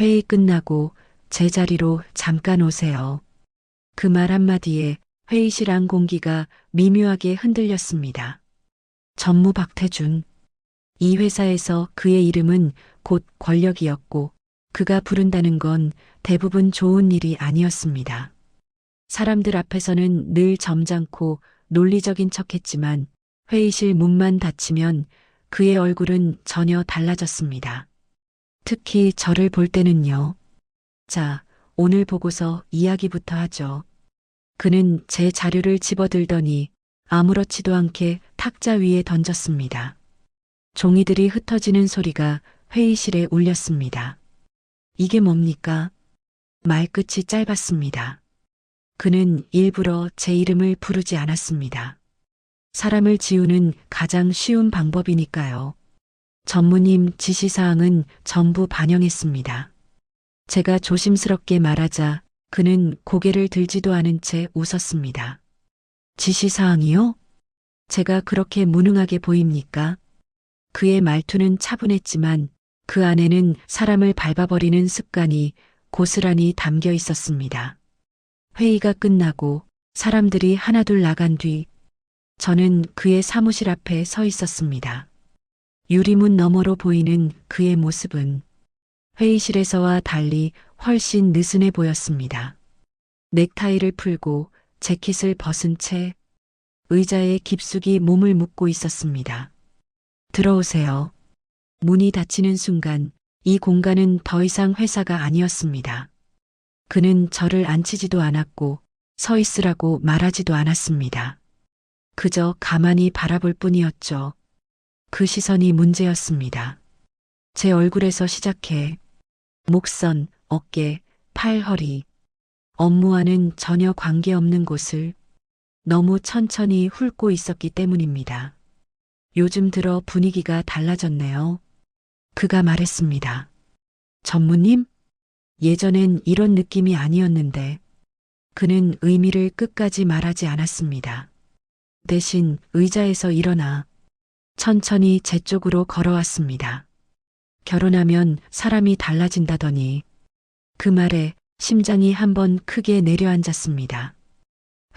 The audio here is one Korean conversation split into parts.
회의 끝나고 제 자리로 잠깐 오세요. 그 말 한마디에 회의실 안 공기가 미묘하게 흔들렸습니다. 전무 박태준. 이 회사에서 그의 이름은 곧 권력이었고 그가 부른다는 건 대부분 좋은 일이 아니었습니다. 사람들 앞에서는 늘 점잖고 논리적인 척했지만 회의실 문만 닫히면 그의 얼굴은 전혀 달라졌습니다. 특히 저를 볼 때는요. 자, 오늘 보고서 이야기부터 하죠. 그는 제 자료를 집어들더니 아무렇지도 않게 탁자 위에 던졌습니다. 종이들이 흩어지는 소리가 회의실에 울렸습니다. 이게 뭡니까? 말끝이 짧았습니다. 그는 일부러 제 이름을 부르지 않았습니다. 사람을 지우는 가장 쉬운 방법이니까요. 전무님 지시사항은 전부 반영했습니다. 제가 조심스럽게 말하자 그는 고개를 들지도 않은 채 웃었습니다. 지시사항이요? 제가 그렇게 무능하게 보입니까? 그의 말투는 차분했지만 그 안에는 사람을 밟아버리는 습관이 고스란히 담겨 있었습니다. 회의가 끝나고 사람들이 하나둘 나간 뒤 저는 그의 사무실 앞에 서 있었습니다. 유리문 너머로 보이는 그의 모습은 회의실에서와 달리 훨씬 느슨해 보였습니다. 넥타이를 풀고 재킷을 벗은 채 의자에 깊숙이 몸을 묻고 있었습니다. 들어오세요. 문이 닫히는 순간 이 공간은 더 이상 회사가 아니었습니다. 그는 저를 앉히지도 않았고 서 있으라고 말하지도 않았습니다. 그저 가만히 바라볼 뿐이었죠. 그 시선이 문제였습니다. 제 얼굴에서 시작해 목선, 어깨, 팔, 허리, 업무와는 전혀 관계없는 곳을 너무 천천히 훑고 있었기 때문입니다. 요즘 들어 분위기가 달라졌네요. 그가 말했습니다. 전무님? 예전엔 이런 느낌이 아니었는데 그는 의미를 끝까지 말하지 않았습니다. 대신 의자에서 일어나 천천히 제 쪽으로 걸어왔습니다. 결혼하면 사람이 달라진다더니 그 말에 심장이 한번 크게 내려앉았습니다.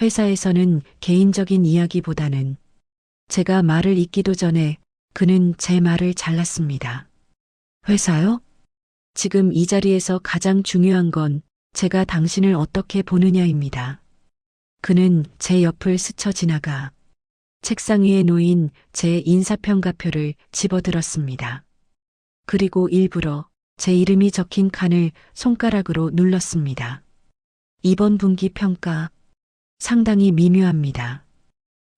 회사에서는 개인적인 이야기보다는 제가 말을 잇기도 전에 그는 제 말을 잘랐습니다. 회사요? 지금 이 자리에서 가장 중요한 건 제가 당신을 어떻게 보느냐입니다. 그는 제 옆을 스쳐 지나가 책상 위에 놓인 제 인사평가표를 집어들었습니다. 그리고 일부러 제 이름이 적힌 칸을 손가락으로 눌렀습니다. 이번 분기 평가 상당히 미묘합니다.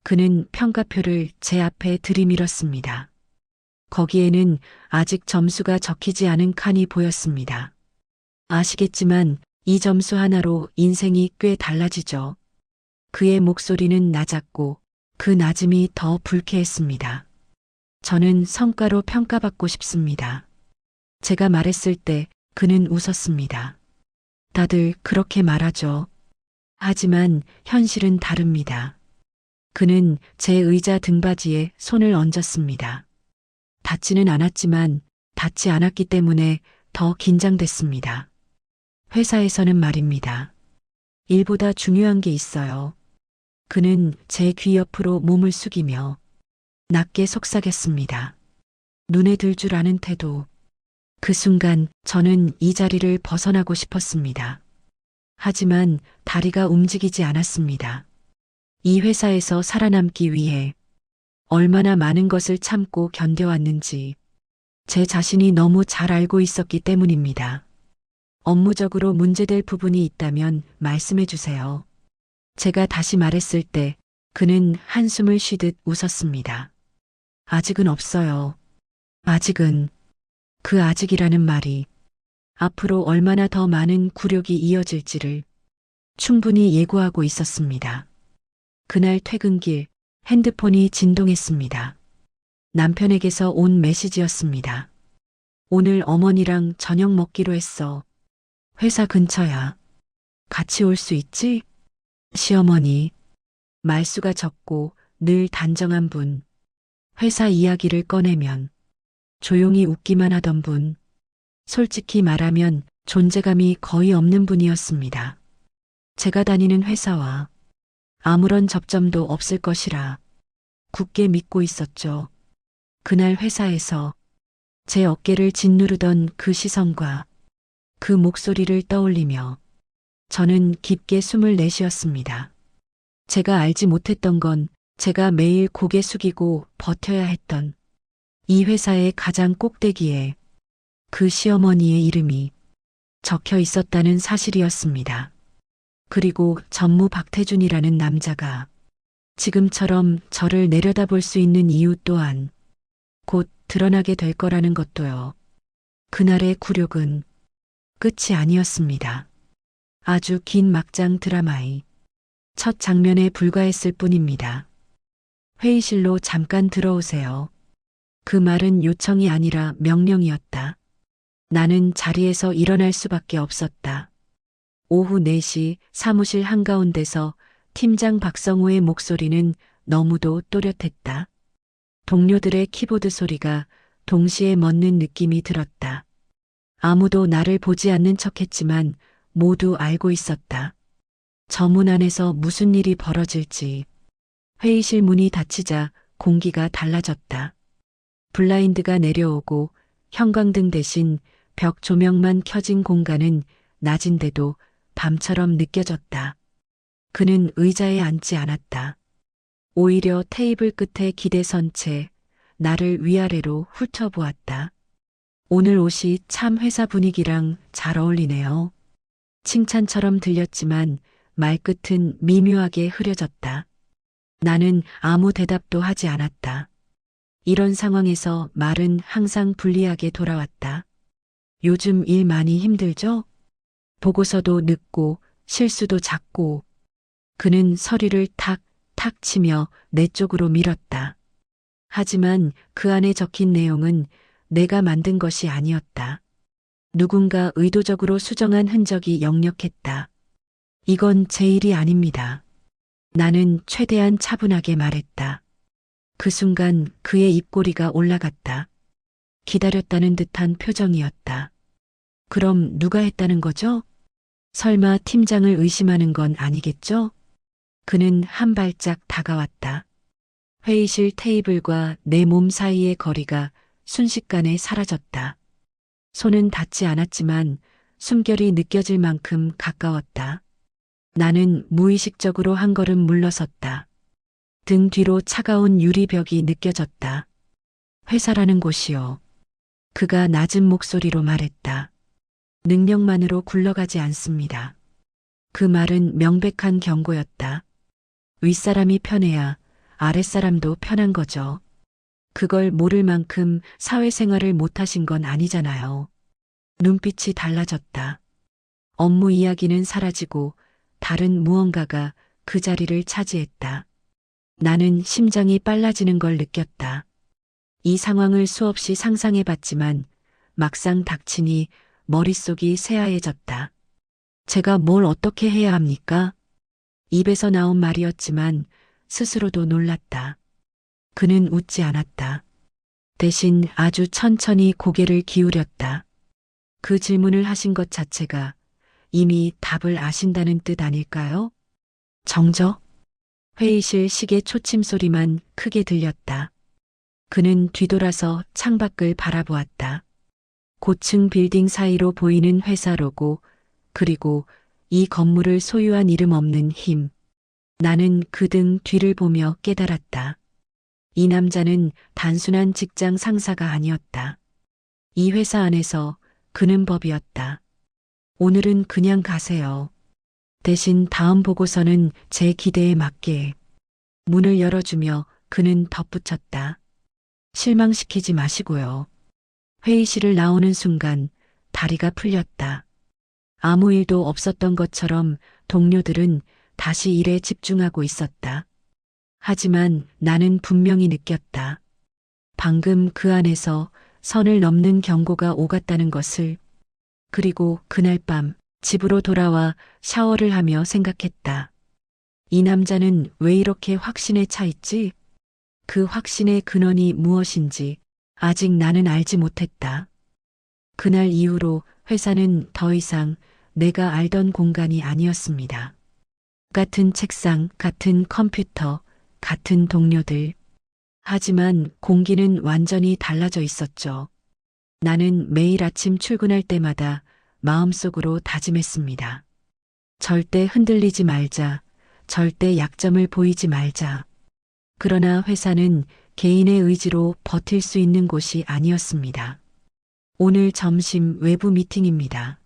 그는 평가표를 제 앞에 들이밀었습니다. 거기에는 아직 점수가 적히지 않은 칸이 보였습니다. 아시겠지만 이 점수 하나로 인생이 꽤 달라지죠. 그의 목소리는 낮았고 그 낮음이 더 불쾌했습니다. 저는 성과로 평가받고 싶습니다. 제가 말했을 때 그는 웃었습니다. 다들 그렇게 말하죠. 하지만 현실은 다릅니다. 그는 제 의자 등받이에 손을 얹었습니다. 닿지는 않았지만 닿지 않았기 때문에 더 긴장됐습니다. 회사에서는 말입니다. 일보다 중요한 게 있어요. 그는 제 귀 옆으로 몸을 숙이며 낮게 속삭였습니다. 눈에 들 줄 아는 태도. 그 순간 저는 이 자리를 벗어나고 싶었습니다. 하지만 다리가 움직이지 않았습니다. 이 회사에서 살아남기 위해 얼마나 많은 것을 참고 견뎌왔는지 제 자신이 너무 잘 알고 있었기 때문입니다. 업무적으로 문제될 부분이 있다면 말씀해 주세요. 제가 다시 말했을 때 그는 한숨을 쉬듯 웃었습니다. 아직은 없어요. 아직은. 그 아직이라는 말이 앞으로 얼마나 더 많은 굴욕이 이어질지를 충분히 예고하고 있었습니다. 그날 퇴근길 핸드폰이 진동했습니다. 남편에게서 온 메시지였습니다. 오늘 어머니랑 저녁 먹기로 했어. 회사 근처야. 같이 올 수 있지? 시어머니. 말수가 적고 늘 단정한 분. 회사 이야기를 꺼내면 조용히 웃기만 하던 분. 솔직히 말하면 존재감이 거의 없는 분이었습니다. 제가 다니는 회사와 아무런 접점도 없을 것이라 굳게 믿고 있었죠. 그날 회사에서 제 어깨를 짓누르던 그 시선과 그 목소리를 떠올리며 저는 깊게 숨을 내쉬었습니다. 제가 알지 못했던 건 제가 매일 고개 숙이고 버텨야 했던 이 회사의 가장 꼭대기에 그 시어머니의 이름이 적혀 있었다는 사실이었습니다. 그리고 전무 박태준이라는 남자가 지금처럼 저를 내려다볼 수 있는 이유 또한 곧 드러나게 될 거라는 것도요. 그날의 굴욕은 끝이 아니었습니다. 아주 긴 막장 드라마의 첫 장면에 불과했을 뿐입니다. 회의실로 잠깐 들어오세요. 그 말은 요청이 아니라 명령이었다. 나는 자리에서 일어날 수밖에 없었다. 오후 4시 사무실 한가운데서 팀장 박성호의 목소리는 너무도 또렷했다. 동료들의 키보드 소리가 동시에 멎는 느낌이 들었다. 아무도 나를 보지 않는 척했지만 모두 알고 있었다. 저 문 안에서 무슨 일이 벌어질지. 회의실 문이 닫히자 공기가 달라졌다. 블라인드가 내려오고 형광등 대신 벽 조명만 켜진 공간은 낮인데도 밤처럼 느껴졌다. 그는 의자에 앉지 않았다. 오히려 테이블 끝에 기대선 채 나를 위아래로 훑어보았다. 오늘 옷이 참 회사 분위기랑 잘 어울리네요. 칭찬처럼 들렸지만 말끝은 미묘하게 흐려졌다. 나는 아무 대답도 하지 않았다. 이런 상황에서 말은 항상 불리하게 돌아왔다. 요즘 일 많이 힘들죠? 보고서도 늦고 실수도 잦고. 그는 서류를 탁탁 치며 내 쪽으로 밀었다. 하지만 그 안에 적힌 내용은 내가 만든 것이 아니었다. 누군가 의도적으로 수정한 흔적이 역력했다. 이건 제 일이 아닙니다. 나는 최대한 차분하게 말했다. 그 순간 그의 입꼬리가 올라갔다. 기다렸다는 듯한 표정이었다. 그럼 누가 했다는 거죠? 설마 팀장을 의심하는 건 아니겠죠? 그는 한 발짝 다가왔다. 회의실 테이블과 내 몸 사이의 거리가 순식간에 사라졌다. 손은 닿지 않았지만 숨결이 느껴질 만큼 가까웠다. 나는 무의식적으로 한 걸음 물러섰다. 등 뒤로 차가운 유리벽이 느껴졌다. 회사라는 곳이요. 그가 낮은 목소리로 말했다. 능력만으로 굴러가지 않습니다. 그 말은 명백한 경고였다. 윗사람이 편해야 아랫사람도 편한 거죠. 그걸 모를 만큼 사회생활을 못하신 건 아니잖아요. 눈빛이 달라졌다. 업무 이야기는 사라지고 다른 무언가가 그 자리를 차지했다. 나는 심장이 빨라지는 걸 느꼈다. 이 상황을 수없이 상상해봤지만 막상 닥치니 머릿속이 새하얘졌다. 제가 뭘 어떻게 해야 합니까? 입에서 나온 말이었지만 스스로도 놀랐다. 그는 웃지 않았다. 대신 아주 천천히 고개를 기울였다. 그 질문을 하신 것 자체가 이미 답을 아신다는 뜻 아닐까요? 정적? 회의실 시계 초침 소리만 크게 들렸다. 그는 뒤돌아서 창밖을 바라보았다. 고층 빌딩 사이로 보이는 회사 로고, 그리고 이 건물을 소유한 이름 없는 힘. 나는 그 등 뒤를 보며 깨달았다. 이 남자는 단순한 직장 상사가 아니었다. 이 회사 안에서 그는 법이었다. 오늘은 그냥 가세요. 대신 다음 보고서는 제 기대에 맞게. 문을 열어주며 그는 덧붙였다. 실망시키지 마시고요. 회의실을 나오는 순간 다리가 풀렸다. 아무 일도 없었던 것처럼 동료들은 다시 일에 집중하고 있었다. 하지만 나는 분명히 느꼈다. 방금 그 안에서 선을 넘는 경고가 오갔다는 것을. 그리고 그날 밤 집으로 돌아와 샤워를 하며 생각했다. 이 남자는 왜 이렇게 확신에 차 있지? 그 확신의 근원이 무엇인지 아직 나는 알지 못했다. 그날 이후로 회사는 더 이상 내가 알던 공간이 아니었습니다. 같은 책상, 같은 컴퓨터, 같은 동료들. 하지만 공기는 완전히 달라져 있었죠. 나는 매일 아침 출근할 때마다 마음속으로 다짐했습니다. 절대 흔들리지 말자. 절대 약점을 보이지 말자. 그러나 회사는 개인의 의지로 버틸 수 있는 곳이 아니었습니다. 오늘 점심 외부 미팅입니다.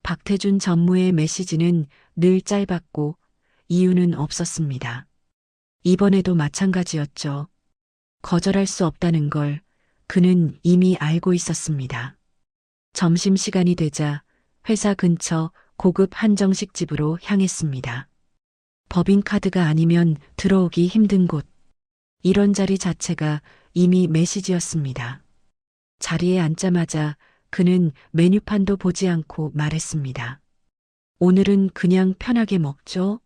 박태준 전무의 메시지는 늘 짧았고 이유는 없었습니다. 이번에도 마찬가지였죠. 거절할 수 없다는 걸 그는 이미 알고 있었습니다. 점심시간이 되자 회사 근처 고급 한정식 집으로 향했습니다. 법인카드가 아니면 들어오기 힘든 곳. 이런 자리 자체가 이미 메시지였습니다. 자리에 앉자마자 그는 메뉴판도 보지 않고 말했습니다. 오늘은 그냥 편하게 먹죠?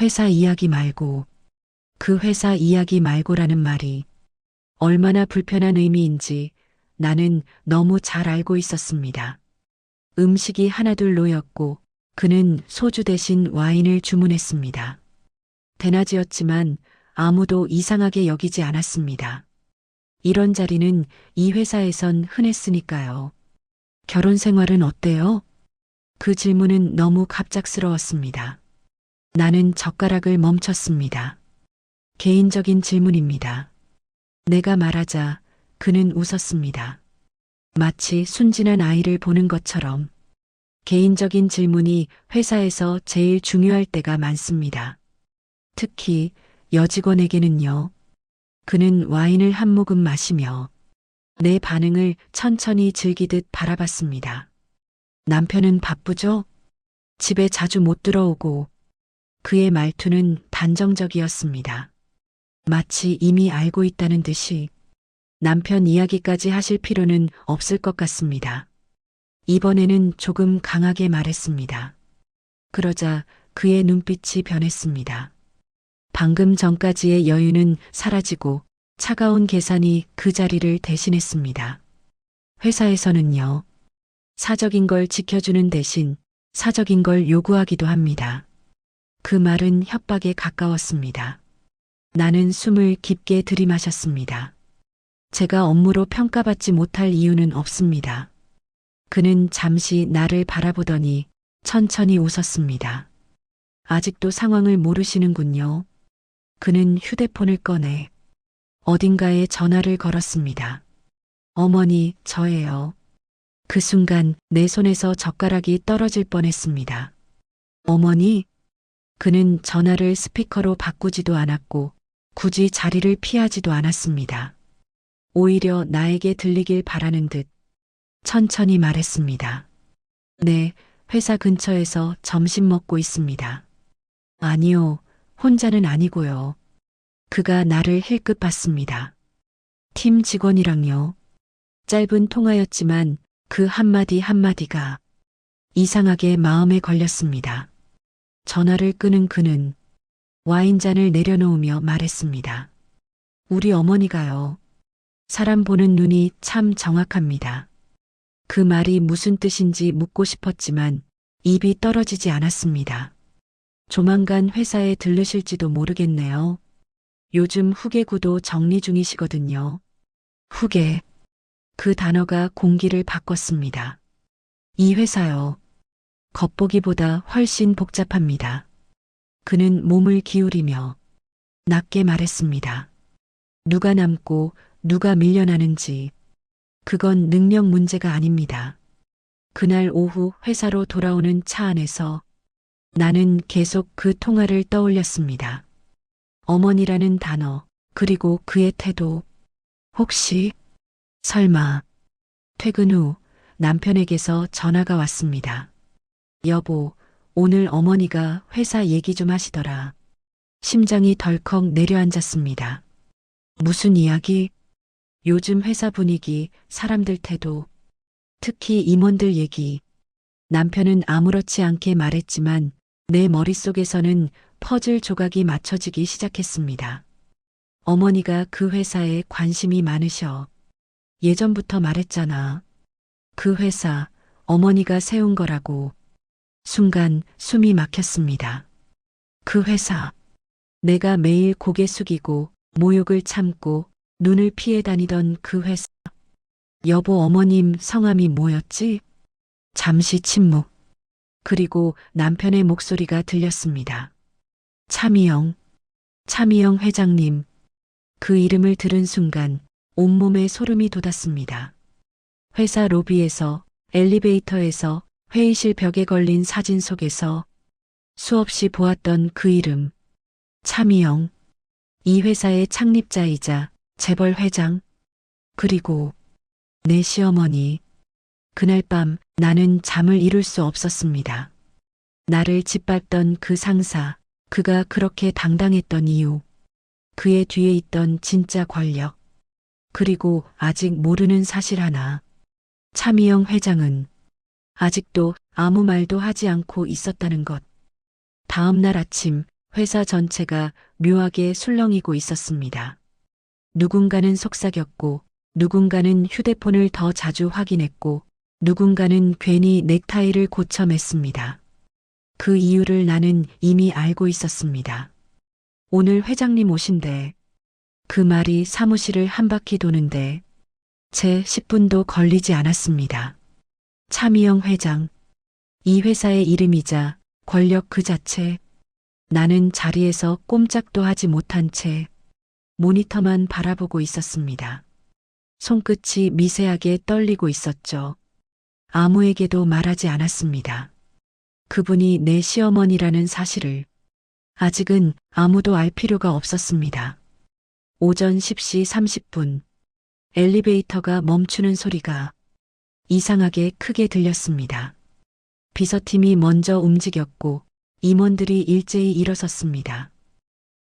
회사 이야기 말고. 그 회사 이야기 말고라는 말이 얼마나 불편한 의미인지 나는 너무 잘 알고 있었습니다. 음식이 하나둘 놓였고 그는 소주 대신 와인을 주문했습니다. 대낮이었지만 아무도 이상하게 여기지 않았습니다. 이런 자리는 이 회사에선 흔했으니까요. 결혼 생활은 어때요? 그 질문은 너무 갑작스러웠습니다. 나는 젓가락을 멈췄습니다. 개인적인 질문입니다. 내가 말하자 그는 웃었습니다. 마치 순진한 아이를 보는 것처럼. 개인적인 질문이 회사에서 제일 중요할 때가 많습니다. 특히 여직원에게는요. 그는 와인을 한 모금 마시며 내 반응을 천천히 즐기듯 바라봤습니다. 남편은 바쁘죠? 집에 자주 못 들어오고. 그의 말투는 단정적이었습니다. 마치 이미 알고 있다는 듯이. 남편 이야기까지 하실 필요는 없을 것 같습니다. 이번에는 조금 강하게 말했습니다. 그러자 그의 눈빛이 변했습니다. 방금 전까지의 여유는 사라지고 차가운 계산이 그 자리를 대신했습니다. 회사에서는요. 사적인 걸 지켜주는 대신 사적인 걸 요구하기도 합니다. 그 말은 협박에 가까웠습니다. 나는 숨을 깊게 들이마셨습니다. 제가 업무로 평가받지 못할 이유는 없습니다. 그는 잠시 나를 바라보더니 천천히 웃었습니다. 아직도 상황을 모르시는군요. 그는 휴대폰을 꺼내 어딘가에 전화를 걸었습니다. 어머니, 저예요. 그 순간 내 손에서 젓가락이 떨어질 뻔했습니다. 어머니? 그는 전화를 스피커로 바꾸지도 않았고 굳이 자리를 피하지도 않았습니다. 오히려 나에게 들리길 바라는 듯 천천히 말했습니다. 네, 회사 근처에서 점심 먹고 있습니다. 아니요, 혼자는 아니고요. 그가 나를 힐끗 봤습니다. 팀 직원이랑요. 짧은 통화였지만 그 한마디 한마디가 이상하게 마음에 걸렸습니다. 전화를 끄는 그는 와인잔을 내려놓으며 말했습니다. 우리 어머니가요. 사람 보는 눈이 참 정확합니다. 그 말이 무슨 뜻인지 묻고 싶었지만 입이 떨어지지 않았습니다. 조만간 회사에 들르실지도 모르겠네요. 요즘 후계 구도 정리 중이시거든요. 후계. 그 단어가 공기를 바꿨습니다. 이 회사요. 겉보기보다 훨씬 복잡합니다. 그는 몸을 기울이며 낮게 말했습니다. 누가 남고 누가 밀려나는지 그건 능력 문제가 아닙니다. 그날 오후 회사로 돌아오는 차 안에서 나는 계속 그 통화를 떠올렸습니다. 어머니라는 단어, 그리고 그의 태도. 혹시, 설마, 퇴근 후 남편에게서 전화가 왔습니다. 여보, 오늘 어머니가 회사 얘기 좀 하시더라. 심장이 덜컥 내려앉았습니다. 무슨 이야기? 요즘 회사 분위기, 사람들 태도, 특히 임원들 얘기. 남편은 아무렇지 않게 말했지만 내 머릿속에서는 퍼즐 조각이 맞춰지기 시작했습니다. 어머니가 그 회사에 관심이 많으셔. 예전부터 말했잖아. 그 회사 어머니가 세운 거라고. 순간 숨이 막혔습니다. 그 회사. 내가 매일 고개 숙이고 모욕을 참고 눈을 피해 다니던 그 회사. 여보, 어머님 성함이 뭐였지? 잠시 침묵. 그리고 남편의 목소리가 들렸습니다. 차미영. 차미영 회장님. 그 이름을 들은 순간 온몸에 소름이 돋았습니다. 회사 로비에서, 엘리베이터에서, 회의실 벽에 걸린 사진 속에서 수없이 보았던 그 이름. 차미영. 이 회사의 창립자이자 재벌 회장. 그리고 내 시어머니. 그날 밤 나는 잠을 이룰 수 없었습니다. 나를 짓밟던 그 상사, 그가 그렇게 당당했던 이유, 그의 뒤에 있던 진짜 권력, 그리고 아직 모르는 사실 하나. 차미영 회장은 아직도 아무 말도 하지 않고 있었다는 것. 다음 날 아침 회사 전체가 묘하게 술렁이고 있었습니다. 누군가는 속삭였고, 누군가는 휴대폰을 더 자주 확인했고, 누군가는 괜히 넥타이를 고쳐 맸습니다. 그 이유를 나는 이미 알고 있었습니다. 오늘 회장님 오신대. 그 말이 사무실을 한 바퀴 도는데 채 10분도 걸리지 않았습니다. 차미영 회장. 이 회사의 이름이자 권력 그 자체. 나는 자리에서 꼼짝도 하지 못한 채 모니터만 바라보고 있었습니다. 손끝이 미세하게 떨리고 있었죠. 아무에게도 말하지 않았습니다. 그분이 내 시어머니라는 사실을 아직은 아무도 알 필요가 없었습니다. 오전 10시 30분 엘리베이터가 멈추는 소리가 이상하게 크게 들렸습니다. 비서팀이 먼저 움직였고 임원들이 일제히 일어섰습니다.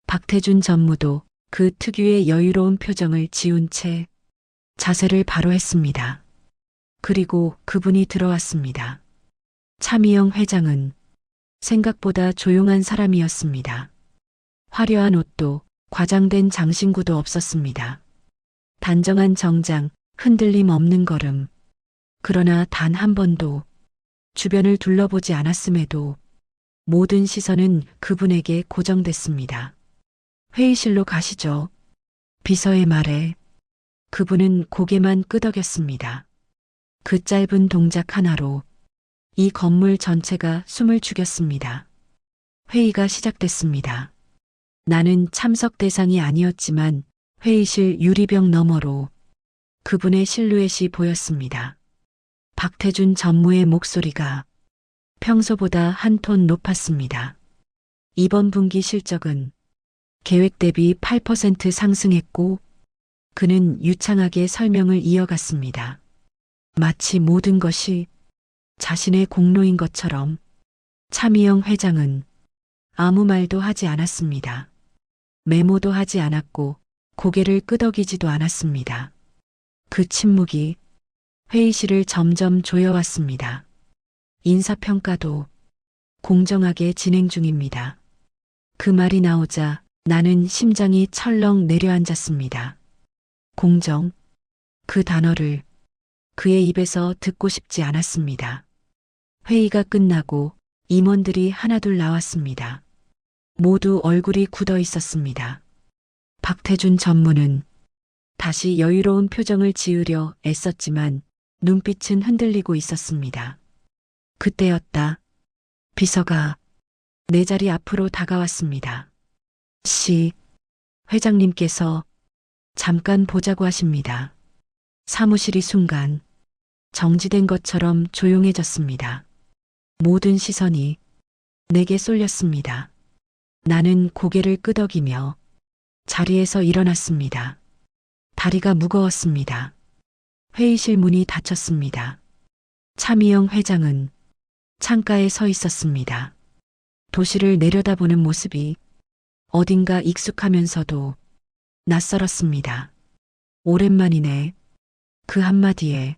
박태준 전무도 그 특유의 여유로운 표정을 지운 채 자세를 바로 했습니다. 그리고 그분이 들어왔습니다. 차미영 회장은 생각보다 조용한 사람이었습니다. 화려한 옷도 과장된 장신구도 없었습니다. 단정한 정장, 흔들림 없는 걸음. 그러나 단 한 번도 주변을 둘러보지 않았음에도 모든 시선은 그분에게 고정됐습니다. 회의실로 가시죠. 비서의 말에 그분은 고개만 끄덕였습니다. 그 짧은 동작 하나로 이 건물 전체가 숨을 죽였습니다. 회의가 시작됐습니다. 나는 참석 대상이 아니었지만 회의실 유리병 너머로 그분의 실루엣이 보였습니다. 박태준 전무의 목소리가 평소보다 한 톤 높았습니다. 이번 분기 실적은 계획 대비 8% 상승했고 그는 유창하게 설명을 이어갔습니다. 마치 모든 것이 자신의 공로인 것처럼. 차미영 회장은 아무 말도 하지 않았습니다. 메모도 하지 않았고 고개를 끄덕이지도 않았습니다. 그 침묵이 회의실을 점점 조여왔습니다. 인사평가도 공정하게 진행 중입니다. 그 말이 나오자 나는 심장이 철렁 내려앉았습니다. 공정. 그 단어를 그의 입에서 듣고 싶지 않았습니다. 회의가 끝나고 임원들이 하나둘 나왔습니다. 모두 얼굴이 굳어 있었습니다. 박태준 전무는 다시 여유로운 표정을 지으려 애썼지만 눈빛은 흔들리고 있었습니다. 그때였다. 비서가 내 자리 앞으로 다가왔습니다. 회장님께서 잠깐 보자고 하십니다. 사무실이 순간 정지된 것처럼 조용해졌습니다. 모든 시선이 내게 쏠렸습니다. 나는 고개를 끄덕이며 자리에서 일어났습니다. 다리가 무거웠습니다. 회의실 문이 닫혔습니다. 차미영 회장은 창가에 서 있었습니다. 도시를 내려다보는 모습이 어딘가 익숙하면서도 낯설었습니다. 오랜만이네. 그 한마디에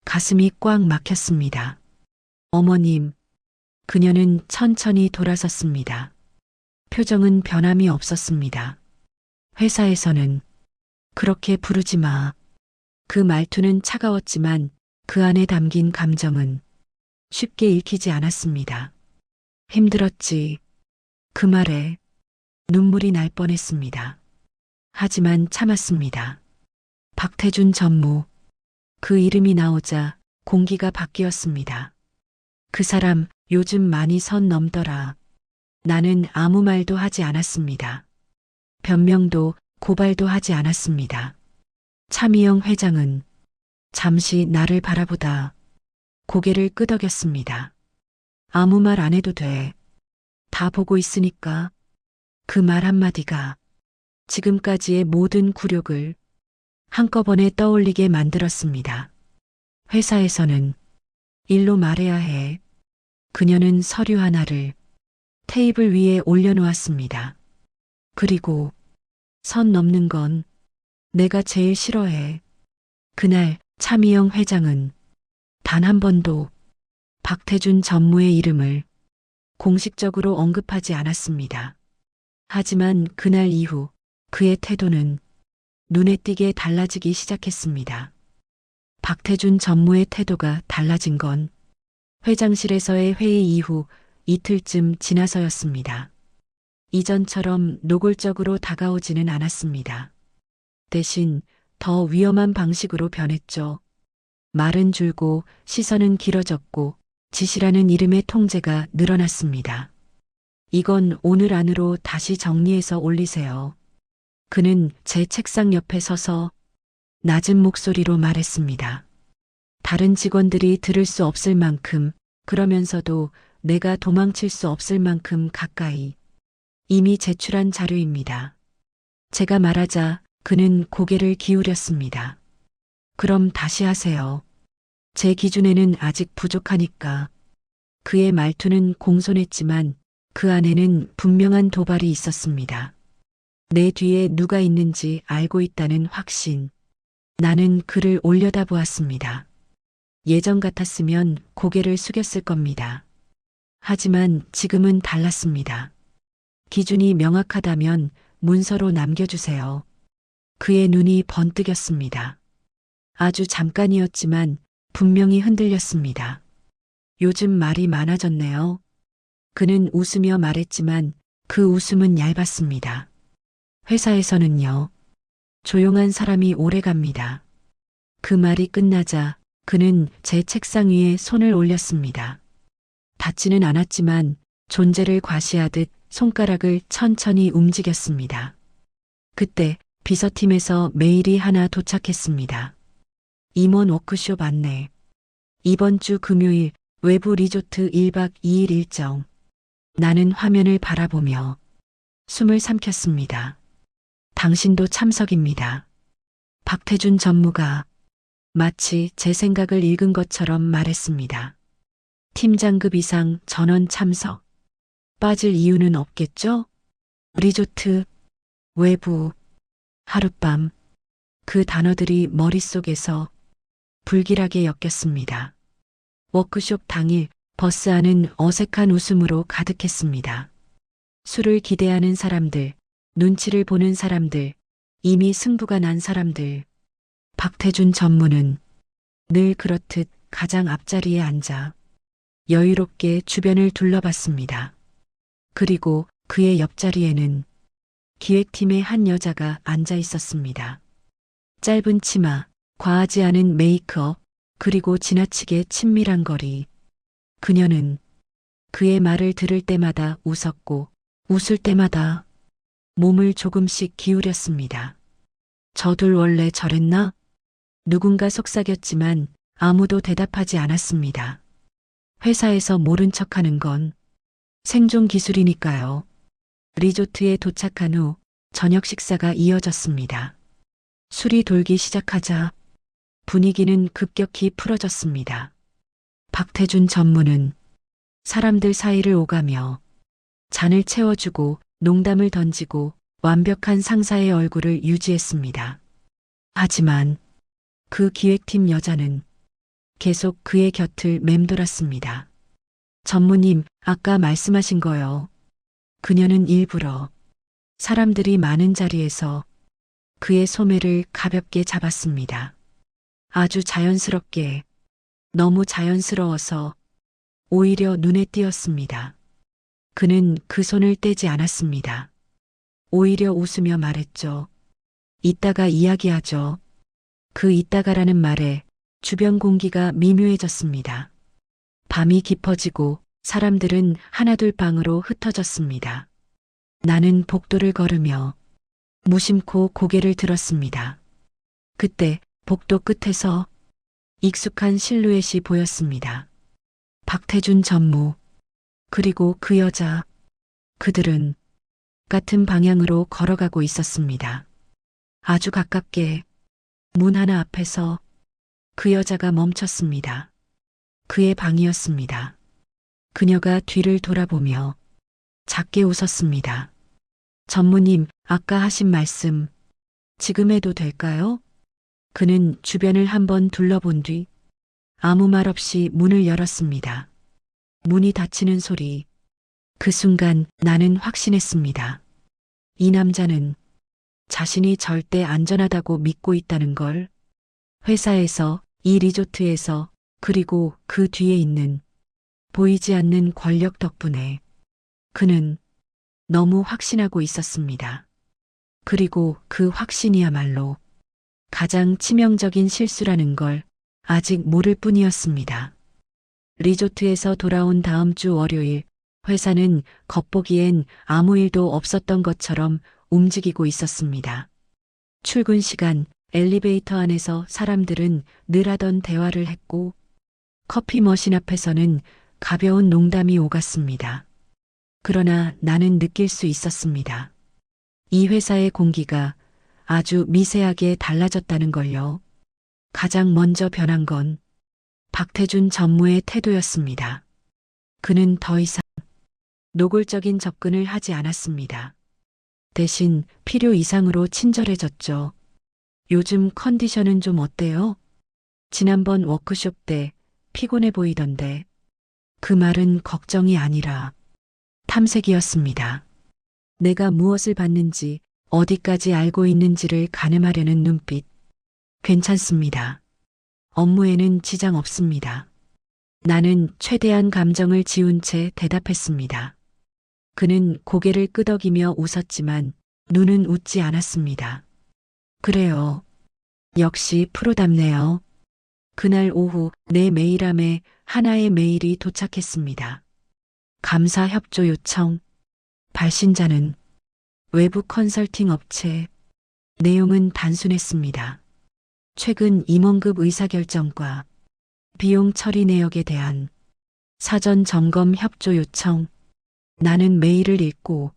가슴이 꽉 막혔습니다. 어머님. 그녀는 천천히 돌아섰습니다. 표정은 변함이 없었습니다. 회사에서는 그렇게 부르지 마. 그 말투는 차가웠지만 그 안에 담긴 감정은 쉽게 읽히지 않았습니다. 힘들었지. 그 말에 눈물이 날 뻔했습니다. 하지만 참았습니다. 박태준 전무. 그 이름이 나오자 공기가 바뀌었습니다. 그 사람 요즘 많이 선 넘더라. 나는 아무 말도 하지 않았습니다. 변명도 고발도 하지 않았습니다. 차미영 회장은 잠시 나를 바라보다 고개를 끄덕였습니다. 아무 말 안 해도 돼. 다 보고 있으니까. 그 말 한마디가 지금까지의 모든 굴욕을 한꺼번에 떠올리게 만들었습니다. 회사에서는 일로 말해야 해. 그녀는 서류 하나를 테이블 위에 올려놓았습니다. 그리고 선 넘는 건 내가 제일 싫어해. 그날 차미영 회장은 단 한 번도 박태준 전무의 이름을 공식적으로 언급하지 않았습니다. 하지만 그날 이후 그의 태도는 눈에 띄게 달라지기 시작했습니다. 박태준 전무의 태도가 달라진 건 회장실에서의 회의 이후 이틀쯤 지나서였습니다. 이전처럼 노골적으로 다가오지는 않았습니다. 대신 더 위험한 방식으로 변했죠. 말은 줄고 시선은 길어졌고 지시라는 이름의 통제가 늘어났습니다. 이건 오늘 안으로 다시 정리해서 올리세요. 그는 제 책상 옆에 서서 낮은 목소리로 말했습니다. 다른 직원들이 들을 수 없을 만큼, 그러면서도 내가 도망칠 수 없을 만큼 가까이. 이미 제출한 자료입니다. 제가 말하자 그는 고개를 기울였습니다. 그럼 다시 하세요. 제 기준에는 아직 부족하니까. 그의 말투는 공손했지만 그 안에는 분명한 도발이 있었습니다. 내 뒤에 누가 있는지 알고 있다는 확신. 나는 그를 올려다보았습니다. 예전 같았으면 고개를 숙였을 겁니다. 하지만 지금은 달랐습니다. 기준이 명확하다면 문서로 남겨주세요. 그의 눈이 번뜩였습니다. 아주 잠깐이었지만 분명히 흔들렸습니다. 요즘 말이 많아졌네요. 그는 웃으며 말했지만 그 웃음은 얇았습니다. 회사에서는요. 조용한 사람이 오래갑니다. 그 말이 끝나자 그는 제 책상 위에 손을 올렸습니다. 닿지는 않았지만 존재를 과시하듯 손가락을 천천히 움직였습니다. 그때 비서팀에서 메일이 하나 도착했습니다. 임원 워크숍 안내. 이번 주 금요일 외부 리조트 1박 2일 일정. 나는 화면을 바라보며 숨을 삼켰습니다. 당신도 참석입니다. 박태준 전무가 마치 제 생각을 읽은 것처럼 말했습니다. 팀장급 이상 전원 참석. 빠질 이유는 없겠죠? 리조트, 외부, 하룻밤. 그 단어들이 머릿속에서 불길하게 엮였습니다. 워크숍 당일 버스 안은 어색한 웃음으로 가득했습니다. 술을 기대하는 사람들, 눈치를 보는 사람들, 이미 승부가 난 사람들. 박태준 전무는 늘 그렇듯 가장 앞자리에 앉아 여유롭게 주변을 둘러봤습니다. 그리고 그의 옆자리에는 기획팀의 한 여자가 앉아 있었습니다. 짧은 치마, 과하지 않은 메이크업, 그리고 지나치게 친밀한 거리. 그녀는 그의 말을 들을 때마다 웃었고 웃을 때마다 몸을 조금씩 기울였습니다. 저들 원래 저랬나? 누군가 속삭였지만 아무도 대답하지 않았습니다. 회사에서 모른 척하는 건 생존 기술이니까요. 리조트에 도착한 후 저녁 식사가 이어졌습니다. 술이 돌기 시작하자 분위기는 급격히 풀어졌습니다. 박태준 전무는 사람들 사이를 오가며 잔을 채워주고 농담을 던지고 완벽한 상사의 얼굴을 유지했습니다. 하지만 그 기획팀 여자는 계속 그의 곁을 맴돌았습니다. 전무님, 아까 말씀하신 거요. 그녀는 일부러 사람들이 많은 자리에서 그의 소매를 가볍게 잡았습니다. 아주 자연스럽게, 너무 자연스러워서 오히려 눈에 띄었습니다. 그는 그 손을 떼지 않았습니다. 오히려 웃으며 말했죠. 이따가 이야기하죠. 그 이따가라는 말에 주변 공기가 미묘해졌습니다. 밤이 깊어지고 사람들은 하나둘 방으로 흩어졌습니다. 나는 복도를 걸으며 무심코 고개를 들었습니다. 그때 복도 끝에서 익숙한 실루엣이 보였습니다. 박태준 전무, 그리고 그 여자, 그들은 같은 방향으로 걸어가고 있었습니다. 아주 가깝게 문 하나 앞에서 그 여자가 멈췄습니다. 그의 방이었습니다. 그녀가 뒤를 돌아보며 작게 웃었습니다. 전무님, 아까 하신 말씀 지금 해도 될까요? 그는 주변을 한번 둘러본 뒤 아무 말 없이 문을 열었습니다. 문이 닫히는 소리. 그 순간 나는 확신했습니다. 이 남자는 자신이 절대 안전하다고 믿고 있다는 걸. 회사에서, 이 리조트에서, 그리고 그 뒤에 있는 보이지 않는 권력 덕분에 그는 너무 확신하고 있었습니다. 그리고 그 확신이야말로 가장 치명적인 실수라는 걸 아직 모를 뿐이었습니다. 리조트에서 돌아온 다음 주 월요일, 회사는 겉보기엔 아무 일도 없었던 것처럼 움직이고 있었습니다. 출근 시간, 엘리베이터 안에서 사람들은 늘 하던 대화를 했고, 커피 머신 앞에서는 가벼운 농담이 오갔습니다. 그러나 나는 느낄 수 있었습니다. 이 회사의 공기가 아주 미세하게 달라졌다는 걸요. 가장 먼저 변한 건 박태준 전무의 태도였습니다. 그는 더 이상 노골적인 접근을 하지 않았습니다. 대신 필요 이상으로 친절해졌죠. 요즘 컨디션은 좀 어때요? 지난번 워크숍 때 피곤해 보이던데. 그 말은 걱정이 아니라 탐색이었습니다. 내가 무엇을 받는지, 어디까지 알고 있는지를 가늠하려는 눈빛. 괜찮습니다. 업무에는 지장 없습니다. 나는 최대한 감정을 지운 채 대답했습니다. 그는 고개를 끄덕이며 웃었지만 눈은 웃지 않았습니다. 그래요. 역시 프로답네요. 그날 오후 내 메일함에 하나의 메일이 도착했습니다. 감사 협조 요청. 발신자는 외부 컨설팅 업체. 내용은 단순했습니다. 최근 임원급 의사결정과 비용 처리 내역에 대한 사전 점검 협조 요청. 나는 메일을 읽고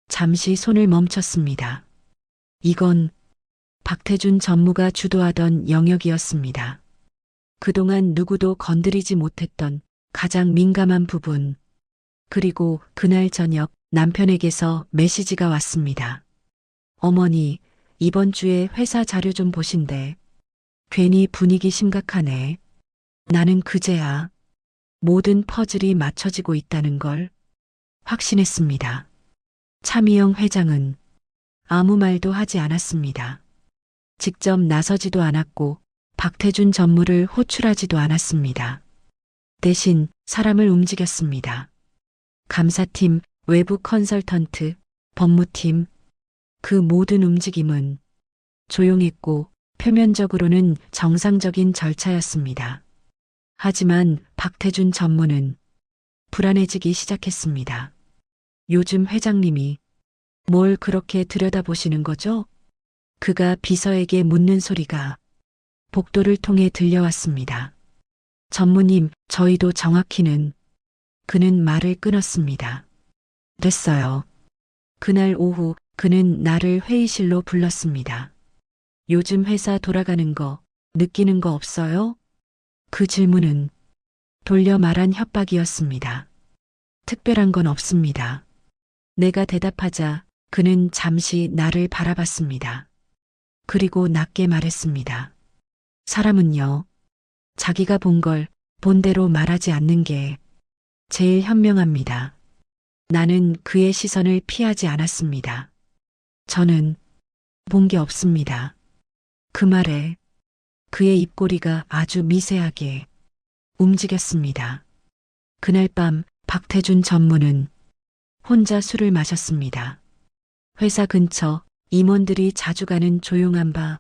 잠시 손을 멈췄습니다. 이건 박태준 전무가 주도하던 영역이었습니다. 그동안 누구도 건드리지 못했던 가장 민감한 부분. 그리고 그날 저녁 남편에게서 메시지가 왔습니다. 어머니, 이번 주에 회사 자료 좀 보신대. 괜히 분위기 심각하네. 나는 그제야 모든 퍼즐이 맞춰지고 있다는 걸 확신했습니다. 차미영 회장은 아무 말도 하지 않았습니다. 직접 나서지도 않았고 박태준 전무를 호출하지도 않았습니다. 대신 사람을 움직였습니다. 감사팀, 외부 컨설턴트, 법무팀, 그 모든 움직임은 조용했고 표면적으로는 정상적인 절차였습니다. 하지만 박태준 전무는 불안해지기 시작했습니다. 요즘 회장님이 뭘 그렇게 들여다보시는 거죠? 그가 비서에게 묻는 소리가 복도를 통해 들려왔습니다. 전무님, 저희도 정확히는. 그는 말을 끊었습니다. 됐어요. 그날 오후 그는 나를 회의실로 불렀습니다. 요즘 회사 돌아가는 거 느끼는 거 없어요? 그 질문은 돌려 말한 협박이었습니다. 특별한 건 없습니다. 내가 대답하자 그는 잠시 나를 바라봤습니다. 그리고 낮게 말했습니다. 사람은요, 자기가 본 걸 본대로 말하지 않는 게 제일 현명합니다. 나는 그의 시선을 피하지 않았습니다. 저는 본 게 없습니다. 그 말에 그의 입꼬리가 아주 미세하게 움직였습니다. 그날 밤 박태준 전무는 혼자 술을 마셨습니다. 회사 근처 임원들이 자주 가는 조용한 바.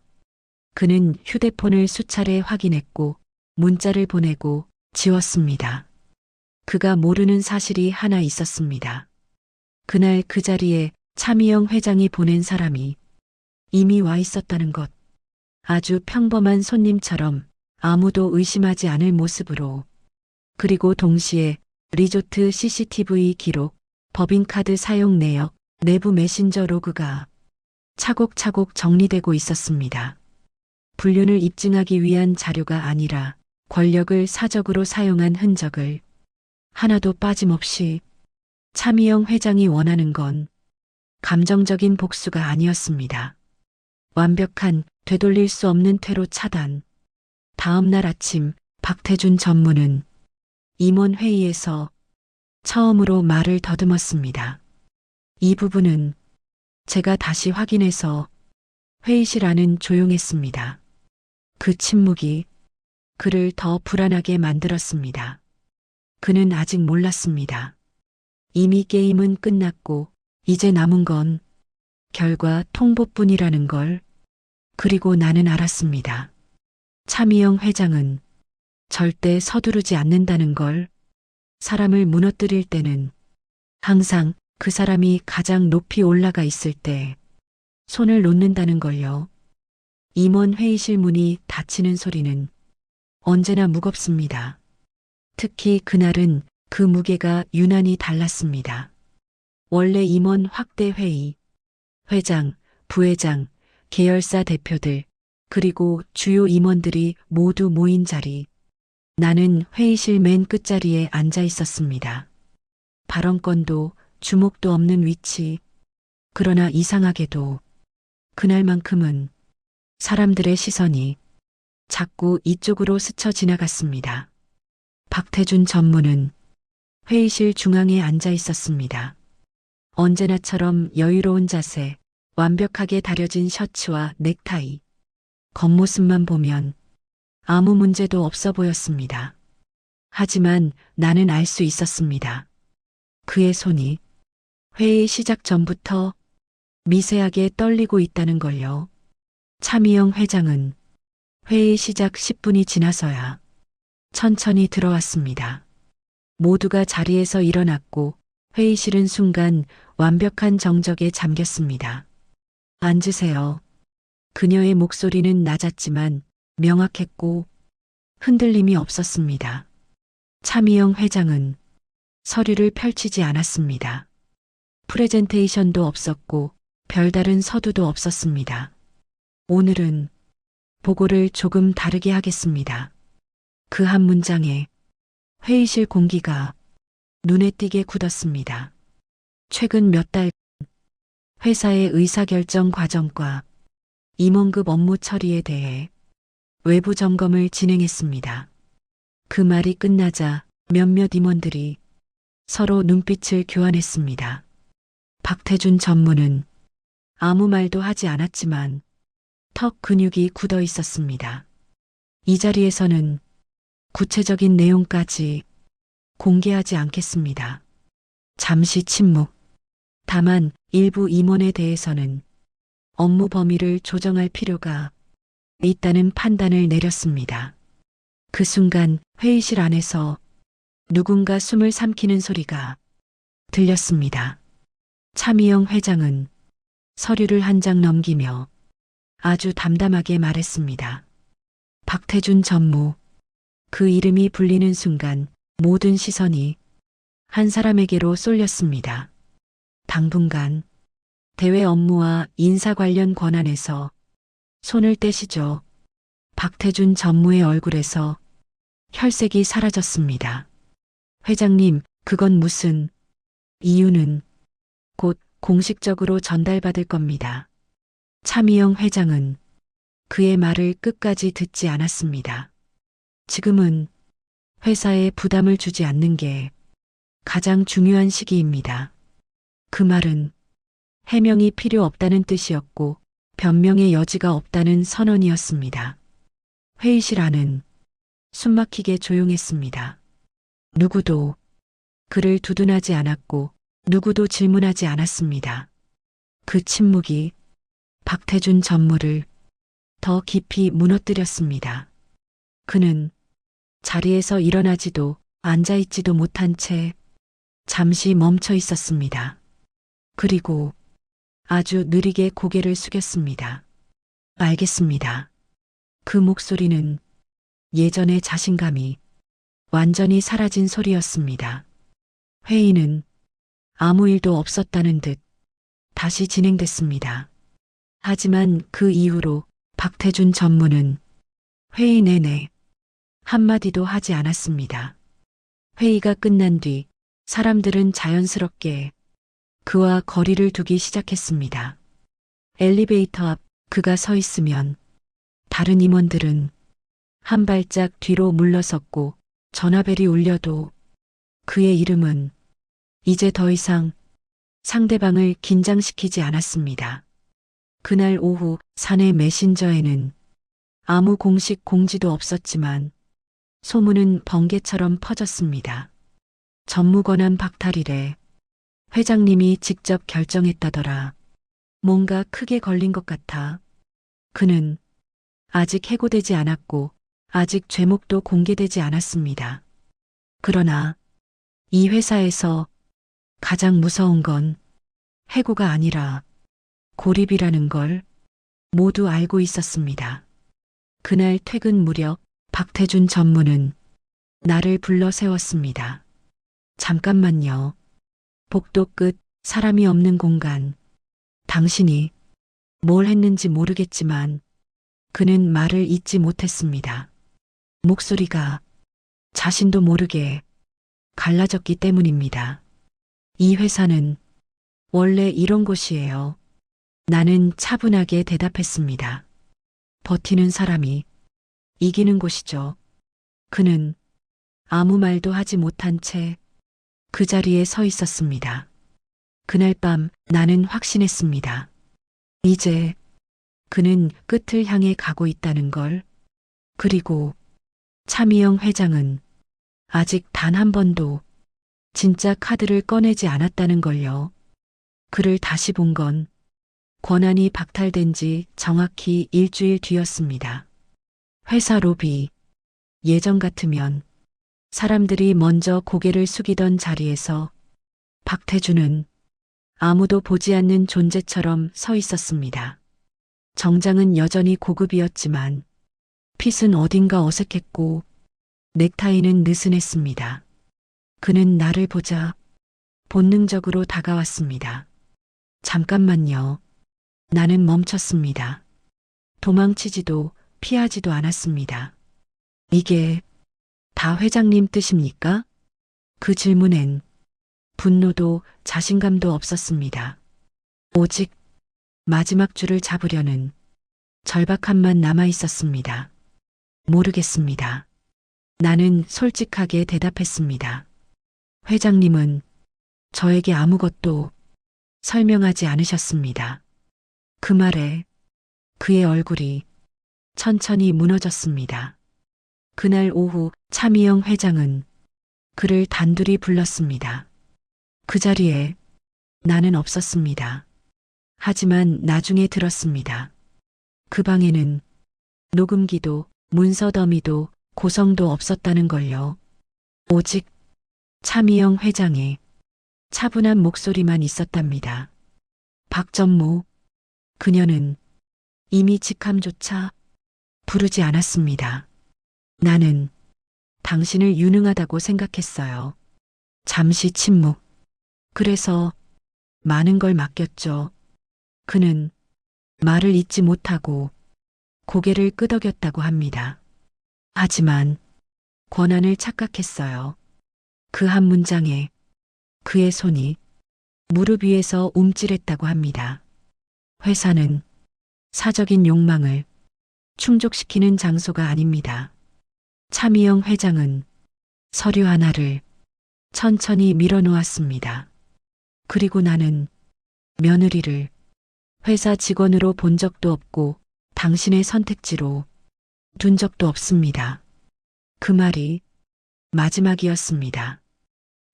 그는 휴대폰을 수차례 확인했고 문자를 보내고 지웠습니다. 그가 모르는 사실이 하나 있었습니다. 그날 그 자리에 차미영 회장이 보낸 사람이 이미 와 있었다는 것. 아주 평범한 손님처럼 아무도 의심하지 않을 모습으로. 그리고 동시에 리조트 CCTV 기록, 법인카드 사용 내역, 내부 메신저 로그가 차곡차곡 정리되고 있었습니다. 불륜을 입증하기 위한 자료가 아니라 권력을 사적으로 사용한 흔적을 하나도 빠짐없이. 차미영 회장이 원하는 건 감정적인 복수가 아니었습니다. 완벽한 되돌릴 수 없는 퇴로 차단. 다음 날 아침 박태준 전무는 임원 회의에서 처음으로 말을 더듬었습니다. 이 부분은 제가 다시 확인해서. 회의실 안은 조용했습니다. 그 침묵이 그를 더 불안하게 만들었습니다. 그는 아직 몰랐습니다. 이미 게임은 끝났고 이제 남은 건 결과 통보뿐이라는 걸. 그리고 나는 알았습니다. 차미영 회장은 절대 서두르지 않는다는 걸. 사람을 무너뜨릴 때는 항상 그 사람이 가장 높이 올라가 있을 때 손을 놓는다는 걸요. 임원 회의실 문이 닫히는 소리는 언제나 무겁습니다. 특히 그날은 그 무게가 유난히 달랐습니다. 원래 임원 확대 회의, 회장, 부회장, 계열사 대표들, 그리고 주요 임원들이 모두 모인 자리. 나는 회의실 맨 끝자리에 앉아 있었습니다. 발언권도 주목도 없는 위치. 그러나 이상하게도 그날만큼은 사람들의 시선이 자꾸 이쪽으로 스쳐 지나갔습니다. 박태준 전무는 회의실 중앙에 앉아 있었습니다. 언제나처럼 여유로운 자세, 완벽하게 다려진 셔츠와 넥타이. 겉모습만 보면 아무 문제도 없어 보였습니다. 하지만 나는 알 수 있었습니다. 그의 손이 회의 시작 전부터 미세하게 떨리고 있다는 걸요. 차미영 회장은 회의 시작 10분이 지나서야 천천히 들어왔습니다. 모두가 자리에서 일어났고 회의실은 순간 완벽한 정적에 잠겼습니다. 앉으세요. 그녀의 목소리는 낮았지만 명확했고 흔들림이 없었습니다. 차미영 회장은 서류를 펼치지 않았습니다. 프레젠테이션도 없었고 별다른 서두도 없었습니다. 오늘은 보고를 조금 다르게 하겠습니다. 그 한 문장에 회의실 공기가 눈에 띄게 굳었습니다. 최근 몇 달 회사의 의사결정 과정과 임원급 업무 처리에 대해 외부 점검을 진행했습니다. 그 말이 끝나자 몇몇 임원들이 서로 눈빛을 교환했습니다. 박태준 전무는 아무 말도 하지 않았지만 턱 근육이 굳어 있었습니다. 이 자리에서는 구체적인 내용까지 공개하지 않겠습니다. 잠시 침묵. 다만 일부 임원에 대해서는 업무 범위를 조정할 필요가 있다는 판단을 내렸습니다. 그 순간 회의실 안에서 누군가 숨을 삼키는 소리가 들렸습니다. 차미영 회장은 서류를 한 장 넘기며 아주 담담하게 말했습니다. 박태준 전무. 그 이름이 불리는 순간 모든 시선이 한 사람에게로 쏠렸습니다. 당분간 대외 업무와 인사 관련 권한에서 손을 떼시죠. 박태준 전무의 얼굴에서 혈색이 사라졌습니다. 회장님, 그건 무슨. 이유는 곧 공식적으로 전달받을 겁니다. 차미영 회장은 그의 말을 끝까지 듣지 않았습니다. 지금은 회사에 부담을 주지 않는 게 가장 중요한 시기입니다. 그 말은 해명이 필요 없다는 뜻이었고 변명의 여지가 없다는 선언이었습니다. 회의실 안은 숨막히게 조용했습니다. 누구도 그를 두둔하지 않았고 누구도 질문하지 않았습니다. 그 침묵이 박태준 전무를 더 깊이 무너뜨렸습니다. 그는 자리에서 일어나지도 앉아있지도 못한 채 잠시 멈춰 있었습니다. 그리고 아주 느리게 고개를 숙였습니다. 알겠습니다. 그 목소리는 예전의 자신감이 완전히 사라진 소리였습니다. 회의는 아무 일도 없었다는 듯 다시 진행됐습니다. 하지만 그 이후로 박태준 전무는 회의 내내 한마디도 하지 않았습니다. 회의가 끝난 뒤 사람들은 자연스럽게 그와 거리를 두기 시작했습니다. 엘리베이터 앞 그가 서 있으면 다른 임원들은 한 발짝 뒤로 물러섰고 전화벨이 울려도 그의 이름은 이제 더 이상 상대방을 긴장시키지 않았습니다. 그날 오후 사내 메신저에는 아무 공식 공지도 없었지만 소문은 번개처럼 퍼졌습니다. 전무권한 박탈이래. 회장님이 직접 결정했다더라. 뭔가 크게 걸린 것 같아. 그는 아직 해고되지 않았고 아직 죄목도 공개되지 않았습니다. 그러나 이 회사에서 가장 무서운 건 해고가 아니라 고립이라는 걸 모두 알고 있었습니다. 그날 퇴근 무렵 박태준 전무는 나를 불러 세웠습니다. 잠깐만요. 복도 끝 사람이 없는 공간. 당신이 뭘 했는지 모르겠지만 그는 말을 잇지 못했습니다. 목소리가 자신도 모르게 갈라졌기 때문입니다. 이 회사는 원래 이런 곳이에요. 나는 차분하게 대답했습니다. 버티는 사람이 이기는 곳이죠. 그는 아무 말도 하지 못한 채 그 자리에 서 있었습니다. 그날 밤 나는 확신했습니다. 이제 그는 끝을 향해 가고 있다는 걸. 그리고 차미영 회장은 아직 단 한 번도 진짜 카드를 꺼내지 않았다는 걸요. 그를 다시 본 건 권한이 박탈된 지 정확히 일주일 뒤였습니다. 회사 로비. 예전 같으면 사람들이 먼저 고개를 숙이던 자리에서 박태준은 아무도 보지 않는 존재처럼 서 있었습니다. 정장은 여전히 고급이었지만 핏은 어딘가 어색했고 넥타이는 느슨했습니다. 그는 나를 보자 본능적으로 다가왔습니다. 잠깐만요. 나는 멈췄습니다. 도망치지도 피하지도 않았습니다. 이게 다 회장님 뜻입니까? 그 질문엔 분노도 자신감도 없었습니다. 오직 마지막 줄을 잡으려는 절박함만 남아 있었습니다. 모르겠습니다. 나는 솔직하게 대답했습니다. 회장님은 저에게 아무것도 설명하지 않으셨습니다. 그 말에 그의 얼굴이 천천히 무너졌습니다. 그날 오후 차미영 회장은 그를 단둘이 불렀습니다. 그 자리에 나는 없었습니다. 하지만 나중에 들었습니다. 그 방에는 녹음기도 문서 더미도 고성도 없었다는 걸요. 오직 차미영 회장의 차분한 목소리만 있었답니다. 박전무, 그녀는 이미 직함조차 부르지 않았습니다. 나는 당신을 유능하다고 생각했어요. 잠시 침묵. 그래서 많은 걸 맡겼죠. 그는 말을 잇지 못하고 고개를 끄덕였다고 합니다. 하지만 권한을 착각했어요. 그 한 문장에 그의 손이 무릎 위에서 움찔했다고 합니다. 회사는 사적인 욕망을 충족시키는 장소가 아닙니다. 차미영 회장은 서류 하나를 천천히 밀어놓았습니다. 그리고 나는 며느리를 회사 직원으로 본 적도 없고 당신의 선택지로 둔 적도 없습니다. 그 말이 마지막이었습니다.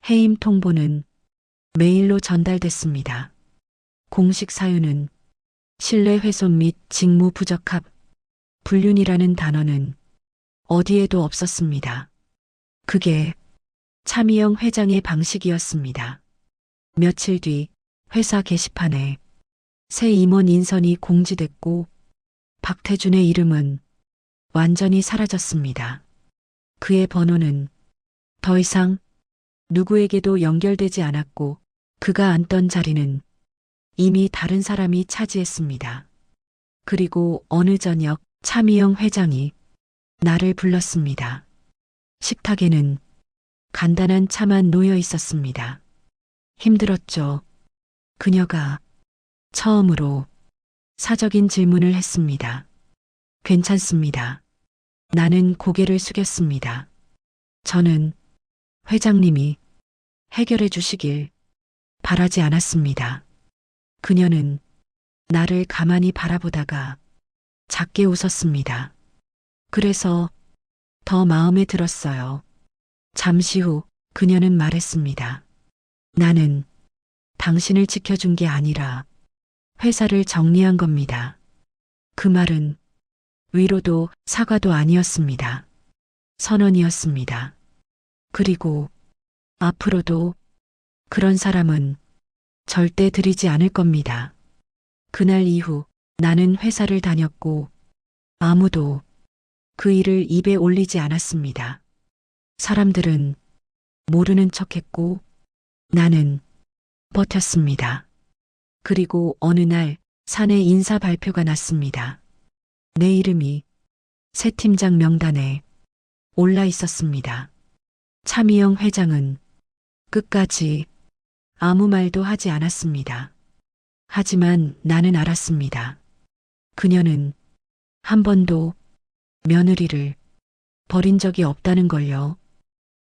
해임 통보는 메일로 전달됐습니다. 공식 사유는 신뢰 훼손 및 직무 부적합, 불륜이라는 단어는 어디에도 없었습니다. 그게 차미영 회장의 방식이었습니다. 며칠 뒤 회사 게시판에 새 임원 인선이 공지됐고 박태준의 이름은 완전히 사라졌습니다. 그의 번호는 더 이상 누구에게도 연결되지 않았고 그가 앉던 자리는 이미 다른 사람이 차지했습니다. 그리고 어느 저녁 차미영 회장이 나를 불렀습니다. 식탁에는 간단한 차만 놓여 있었습니다. 힘들었죠. 그녀가 처음으로 사적인 질문을 했습니다. 괜찮습니다. 나는 고개를 숙였습니다. 저는 회장님이 해결해 주시길 바라지 않았습니다. 그녀는 나를 가만히 바라보다가 작게 웃었습니다. 그래서 더 마음에 들었어요. 잠시 후 그녀는 말했습니다. 나는 당신을 지켜준 게 아니라 회사를 정리한 겁니다. 그 말은 위로도 사과도 아니었습니다. 선언이었습니다. 그리고 앞으로도 그런 사람은 절대 들이지 않을 겁니다. 그날 이후 나는 회사를 다녔고 아무도 그 일을 입에 올리지 않았습니다. 사람들은 모르는 척했고 나는 버텼습니다. 그리고 어느 날 사내 인사 발표가 났습니다. 내 이름이 새 팀장 명단에 올라 있었습니다. 차미영 회장은 끝까지 아무 말도 하지 않았습니다. 하지만 나는 알았습니다. 그녀는 한 번도 며느리를 버린 적이 없다는 걸요.